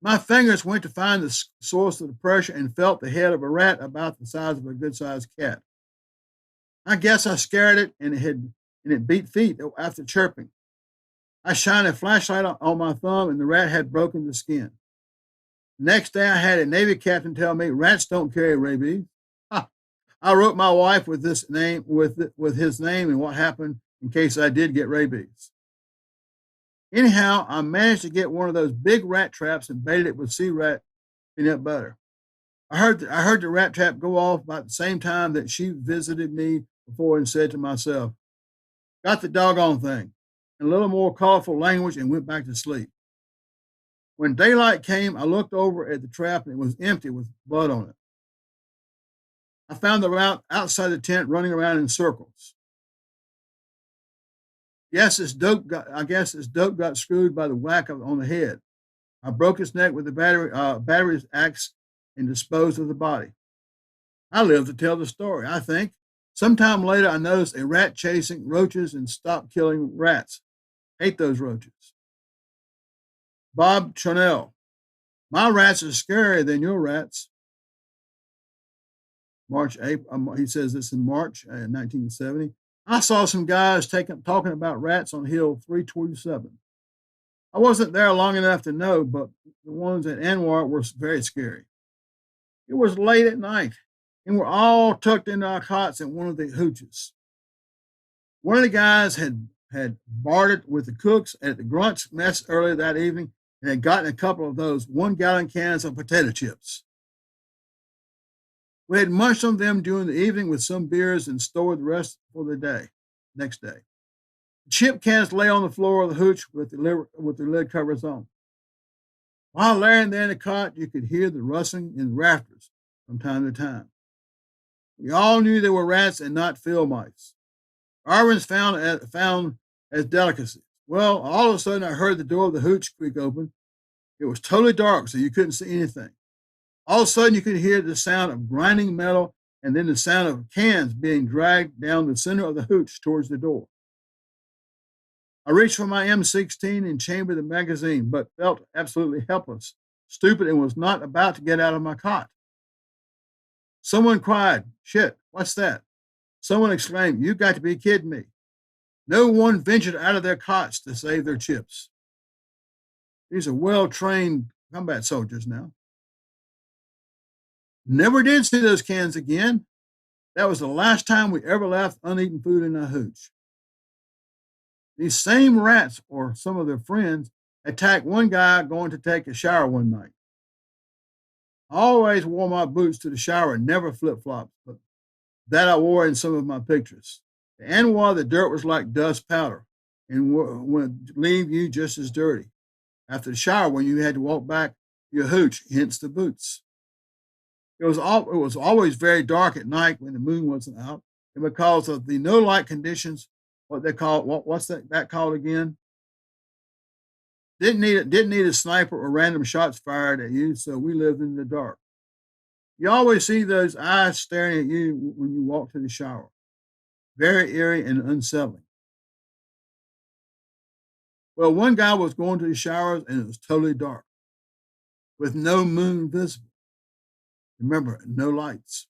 My fingers went to find the source of the pressure and felt the head of a rat about the size of a good-sized cat. I guess I scared it, and it beat feet after chirping. I shined a flashlight on my thumb, and the rat had broken the skin. The next day, I had a Navy captain tell me rats don't carry rabies. I wrote my wife with his name and what happened in case I did get rabies. Anyhow, I managed to get one of those big rat traps and baited it with sea rat peanut butter. I heard the rat trap go off about the same time that she visited me before and said to myself, got the doggone thing, in a little more colorful language, and went back to sleep. When daylight came, I looked over at the trap and it was empty with blood on it. I found the rat outside the tent running around in circles. I guess this dope got screwed by the whack on the head. I broke his neck with the battery axe and disposed of the body. I lived to tell the story, I think. Sometime later, I noticed a rat chasing roaches and stopped killing rats. Hate those roaches. Bob Chanel. My rats are scarier than your rats. March, April, he says this in March 1970. I saw some guys talking about rats on Hill 327. I wasn't there long enough to know, but the ones at Anwar were very scary. It was late at night, and we're all tucked into our cots in one of the hooches. One of the guys had bartered with the cooks at the Grunt's mess earlier that evening and had gotten a couple of those 1 gallon cans of potato chips. We had munched on them during the evening with some beers and stored the rest for the next day. The chip cans lay on the floor of the hooch with the lid covers on. While laying there in the cot, you could hear the rustling in the rafters from time to time. We all knew they were rats and not field mice. Arvin's found as delicacies. Well, all of a sudden, I heard the door of the hooch creak open. It was totally dark, so you couldn't see anything. All of a sudden, you could hear the sound of grinding metal and then the sound of cans being dragged down the center of the hooch towards the door. I reached for my M16 and chambered the magazine, but felt absolutely helpless, stupid, and was not about to get out of my cot. Someone cried, "Shit, what's that?" Someone exclaimed, "You got to be kidding me." No one ventured out of their cots to save their chips. These are well-trained combat soldiers now. Never did see those cans again. That was the last time we ever left uneaten food in a hooch. These same rats, or some of their friends, attacked one guy going to take a shower one night. I always wore my boots to the shower, never flip-flops, but that I wore in some of my pictures. The Anwar, the dirt was like dust powder and would leave you just as dirty. After the shower, when you had to walk back your hooch, hence the boots. It was always very dark at night when the moon wasn't out, and because of the no light conditions, what's that called again? Didn't need a sniper or random shots fired at you, so we lived in the dark. You always see those eyes staring at you when you walk to the shower. Very eerie and unsettling. Well, one guy was going to the showers and it was totally dark, with no moon visible. Remember, no lights.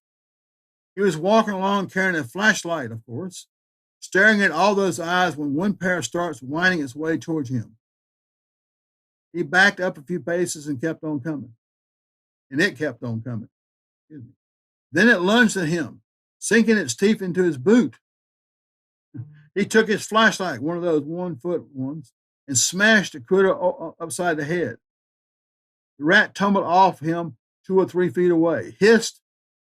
He was walking along carrying a flashlight, of course, staring at all those eyes when one pair starts winding its way towards him. He backed up a few paces and kept on coming. And it kept on coming. Then it lunged at him, sinking its teeth into his boot. He took his flashlight, one of those 1-foot ones, and smashed the critter upside the head. The rat tumbled off him 2 or 3 feet away, hissed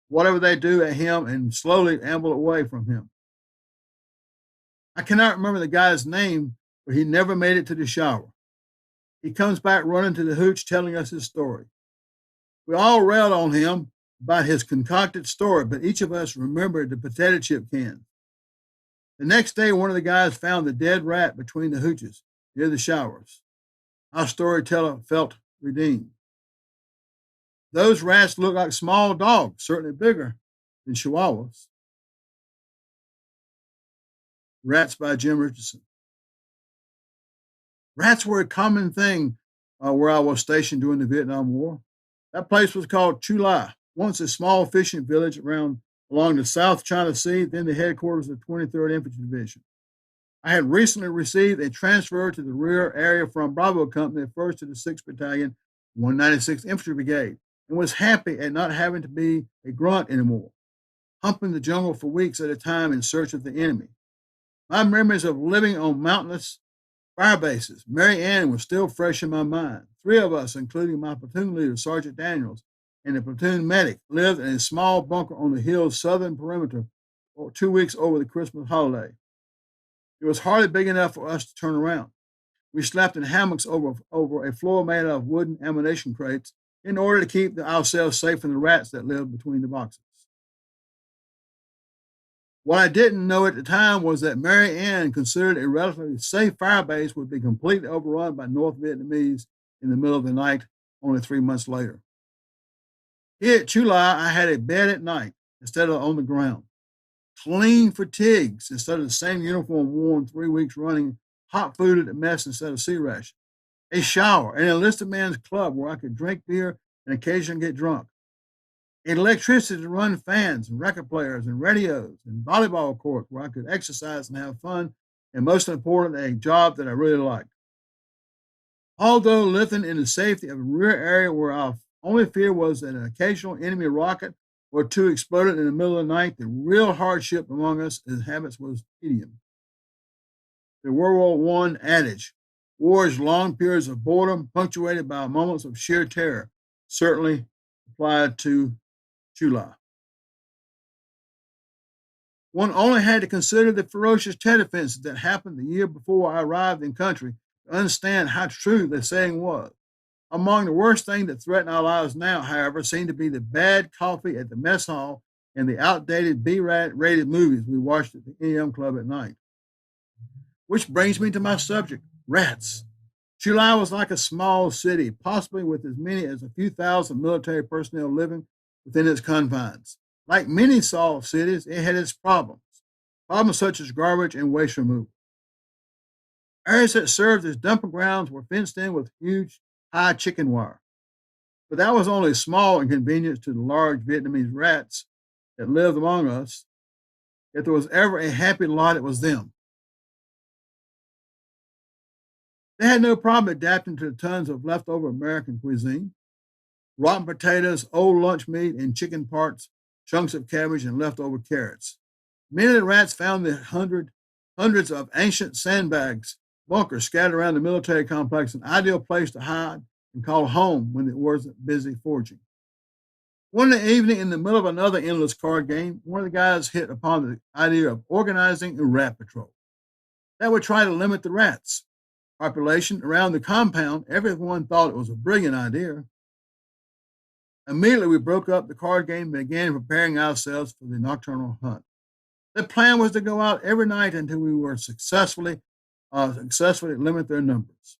whatever they do at him, and slowly ambled away from him. I cannot remember the guy's name, but he never made it to the shower. He comes back running to the hooch telling us his story. We all railed on him about his concocted story, but each of us remembered the potato chip can. The next day, one of the guys found the dead rat between the hooches near the showers. Our storyteller felt redeemed. Those rats looked like small dogs, certainly bigger than chihuahuas. Rats by Jim Richardson. Rats were a common thing where I was stationed during the Vietnam War. That place was called Chu Lai, once a small fishing village along the South China Sea, then the headquarters of the 23rd Infantry Division. I had recently received a transfer to the rear area from Bravo Company, 1st to the 6th Battalion, 196th Infantry Brigade, and was happy at not having to be a grunt anymore, humping the jungle for weeks at a time in search of the enemy. My memories of living on mountainous fire bases, Mary Ann, was still fresh in my mind. 3 of us, including my platoon leader, Sergeant Daniels, and the platoon medic, lived in a small bunker on the hill's southern perimeter 2 weeks over the Christmas holiday. It was hardly big enough for us to turn around. We slept in hammocks over a floor made of wooden ammunition crates in order to keep ourselves safe from the rats that lived between the boxes. What I didn't know at the time was that Mary Ann considered a relatively safe fire base would be completely overrun by North Vietnamese in the middle of the night, only 3 months later. Here at Chu Lai, I had a bed at night instead of on the ground. Clean fatigues instead of the same uniform worn 3 weeks running, hot food at the mess instead of sea ration. a shower, an enlisted man's club where I could drink beer and occasionally get drunk, electricity to run fans and record players and radios and volleyball courts where I could exercise and have fun, and most important, a job that I really liked. Although living in the safety of a rear area where our only fear was that an occasional enemy rocket or two exploded in the middle of the night, the real hardship among us as habits was tedium. The World War I adage, war's long periods of boredom punctuated by moments of sheer terror, certainly applied to July. One only had to consider the ferocious Tet offenses that happened the year before I arrived in country to understand how true the saying was. Among the worst things that threaten our lives now, however, seem to be the bad coffee at the mess hall and the outdated B-rated movies we watched at the EM Club at night. Which brings me to my subject, rats. July was like a small city, possibly with as many as a few thousand military personnel living within its confines. Like many small cities, it had its problems such as garbage and waste removal. Areas that served as dumping grounds were fenced in with huge, high chicken wire. But that was only a small inconvenience to the large Vietnamese rats that lived among us. If there was ever a happy lot, it was them. They had no problem adapting to the tons of leftover American cuisine. Rotten potatoes, old lunch meat, and chicken parts, chunks of cabbage, and leftover carrots. Many of the rats found the hundreds of ancient sandbags, bunkers scattered around the military complex, an ideal place to hide and call home when it wasn't busy foraging. One evening, in the middle of another endless card game, one of the guys hit upon the idea of organizing a rat patrol. That would try to limit the rats population around the compound. Everyone thought it was a brilliant idea. Immediately, we broke up the card game and began preparing ourselves for the nocturnal hunt. The plan was to go out every night until we were successfully limit their numbers.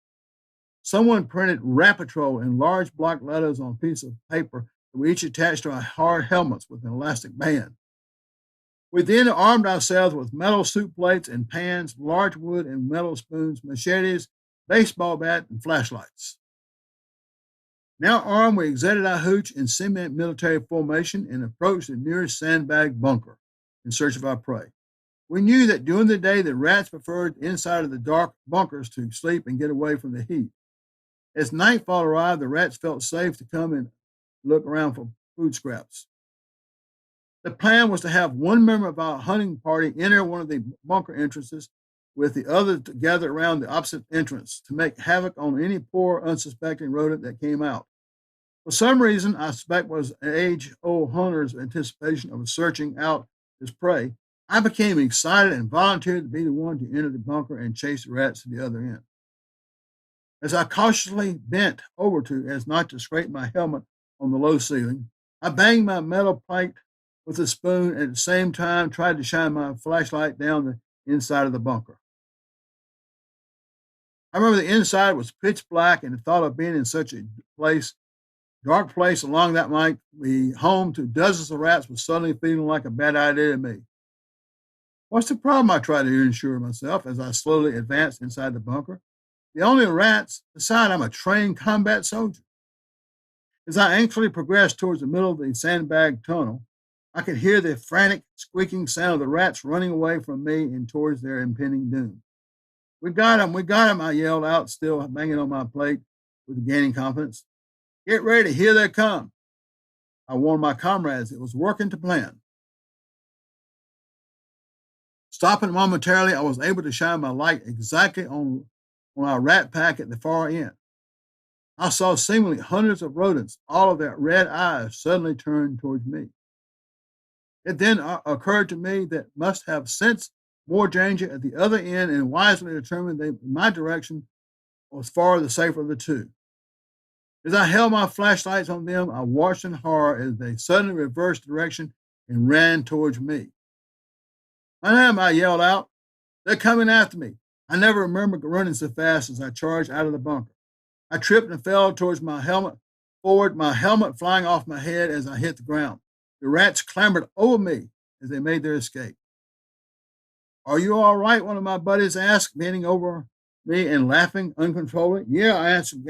Someone printed Rat Patrol in large block letters on a piece of paper that we each attached to our hard helmets with an elastic band. We then armed ourselves with metal soup plates and pans, large wood and metal spoons, machetes, baseball bat, and flashlights. Now armed, we exited our hooch in semi-military formation and approached the nearest sandbag bunker in search of our prey. We knew that during the day the rats preferred inside of the dark bunkers to sleep and get away from the heat. As nightfall arrived, the rats felt safe to come and look around for food scraps. The plan was to have one member of our hunting party enter one of the bunker entrances with the other to gather around the opposite entrance to make havoc on any poor, unsuspecting rodent that came out. For some reason, I suspect was an age-old hunter's anticipation of searching out his prey, I became excited and volunteered to be the one to enter the bunker and chase the rats to the other end. As I cautiously bent over as not to scrape my helmet on the low ceiling, I banged my metal plate with a spoon and at the same time tried to shine my flashlight down the inside of the bunker. I remember the inside was pitch black, and the thought of being in such a dark place along that might be home to dozens of rats was suddenly feeling like a bad idea to me. What's the problem? I tried to reassure myself as I slowly advanced inside the bunker. The only rats, besides, I'm a trained combat soldier. As I anxiously progressed towards the middle of the sandbag tunnel, I could hear the frantic, squeaking sound of the rats running away from me and towards their impending doom. We got him, I yelled out, still banging on my plate with gaining confidence. Get ready, here they come. I warned my comrades it was working to plan. Stopping momentarily, I was able to shine my light exactly on our rat pack at the far end. I saw seemingly hundreds of rodents, all of their red eyes suddenly turned towards me. It then occurred to me that must have sensed more danger at the other end and wisely determined that my direction was far the safer of the two. As I held my flashlights on them, I watched in horror as they suddenly reversed direction and ran towards me. "Madame," I yelled out, "they're coming after me." I never remember running so fast as I charged out of the bunker. I tripped and fell towards my helmet flying off my head as I hit the ground. The rats clambered over me as they made their escape. "Are you all right?" one of my buddies asked, bending over me and laughing uncontrollably? Yeah, I answered,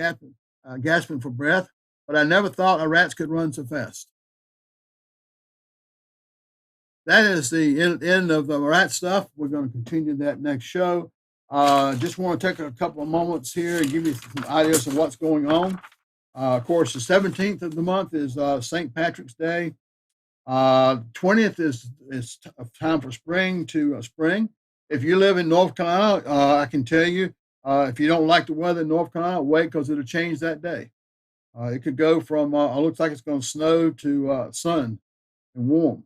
gasping for breath, but I never thought our rats could run so fast. That is the end of the rat stuff. We're going to continue that next show. Just want to take a couple of moments here and give you some ideas of what's going on. Of course, the 17th of the month is St. Patrick's Day. 20th is time for spring to spring. If you live in North Carolina, I can tell you, if you don't like the weather in North Carolina, wait, because it'll change that day. It could go from, looks like it's going to snow to sun and warm.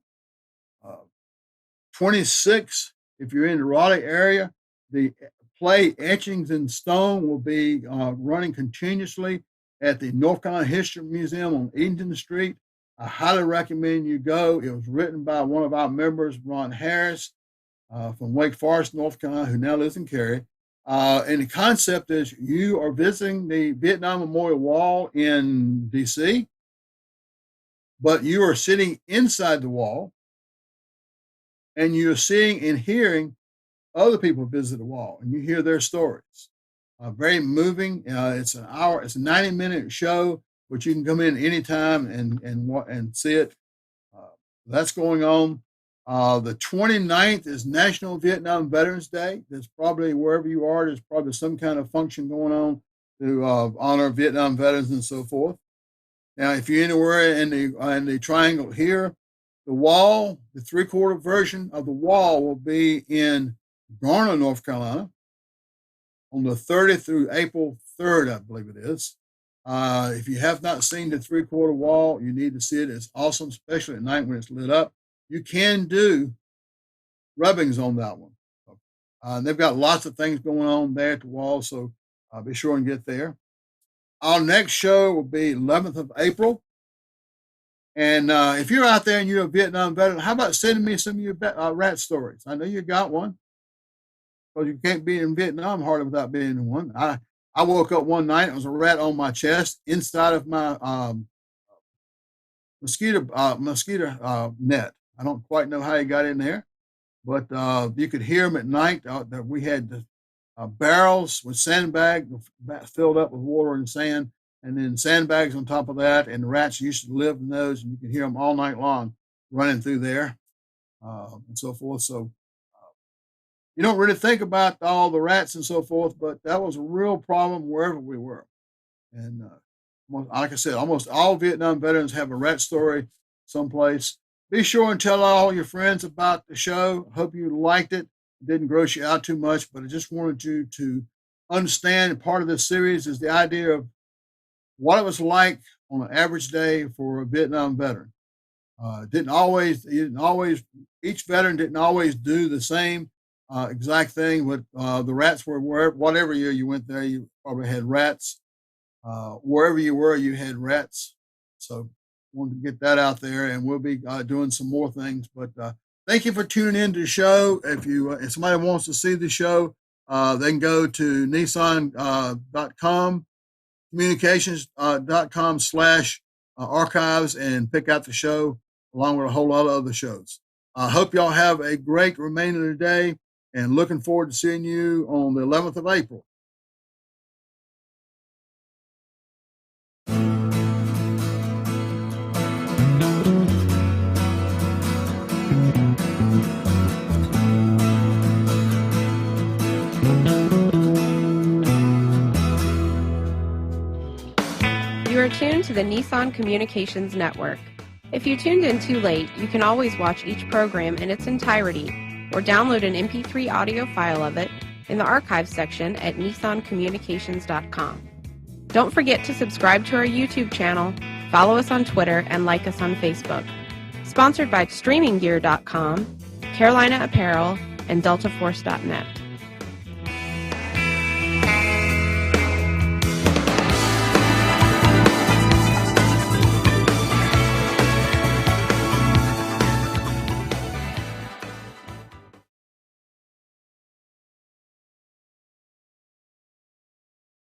26, if you're in the Raleigh area, the play Etchings and Stone will be running continuously at the North Carolina History Museum on Edenton Street. I highly recommend you go. It was written by one of our members, Ron Harris, from Wake Forest, North Carolina, who now lives in Cary. And the concept is you are visiting the Vietnam Memorial Wall in D.C., but you are sitting inside the wall, and you're seeing and hearing other people visit the wall, and you hear their stories. Very moving. It's a 90-minute show, but you can come in anytime and see it. That's going on. The 29th is National Vietnam Veterans Day. There's probably, wherever you are, there's probably some kind of function going on to honor Vietnam veterans and so forth. Now, if you're anywhere in the triangle here, the wall, the 3/4 version of the wall will be in Garner, North Carolina, on the 30th through April 3rd, I believe it is. If you have not seen the 3/4 wall, you need to see it. It's awesome, especially at night when it's lit up. You can do rubbings on that one. They've got lots of things going on there at the wall, so be sure and get there. Our next show will be 11th of April. And if you're out there and you're a Vietnam veteran, how about sending me some of your rat stories? I know you got one, because you can't be in Vietnam hardly without being in one. I woke up one night, it was a rat on my chest inside of my mosquito net. I don't quite know how he got in there, but you could hear him at night. That we had barrels with sandbags filled up with water and sand, and then sandbags on top of that, and the rats used to live in those, and you could hear them all night long running through there and so forth. So you don't really think about all the rats and so forth, but that was a real problem wherever we were. And like I said, almost all Vietnam veterans have a rat story someplace. Be sure and tell all your friends about the show. Hope you liked it. It didn't gross you out too much, but I just wanted you to understand part of this series is the idea of what it was like on an average day for a Vietnam veteran. Each veteran didn't always do the same exact thing, but the rats were whatever year you went there, you probably had rats. Wherever you were, you had rats. So wanted to get that out there, and we'll be doing some more things. But thank you for tuning in to the show. If somebody wants to see the show, they can go to Nissan.com, communications.com/archives and pick out the show along with a whole lot of other shows. I hope y'all have a great remainder of the day, and looking forward to seeing you on the 11th of April. You are tuned to the Nissan Communications Network. If you tuned in too late, you can always watch each program in its entirety or download an MP3 audio file of it in the archives section at nissancommunications.com. Don't forget to subscribe to our YouTube channel, follow us on Twitter, and like us on Facebook. Sponsored by StreamingGear.com, Carolina Apparel, and DeltaForce.net.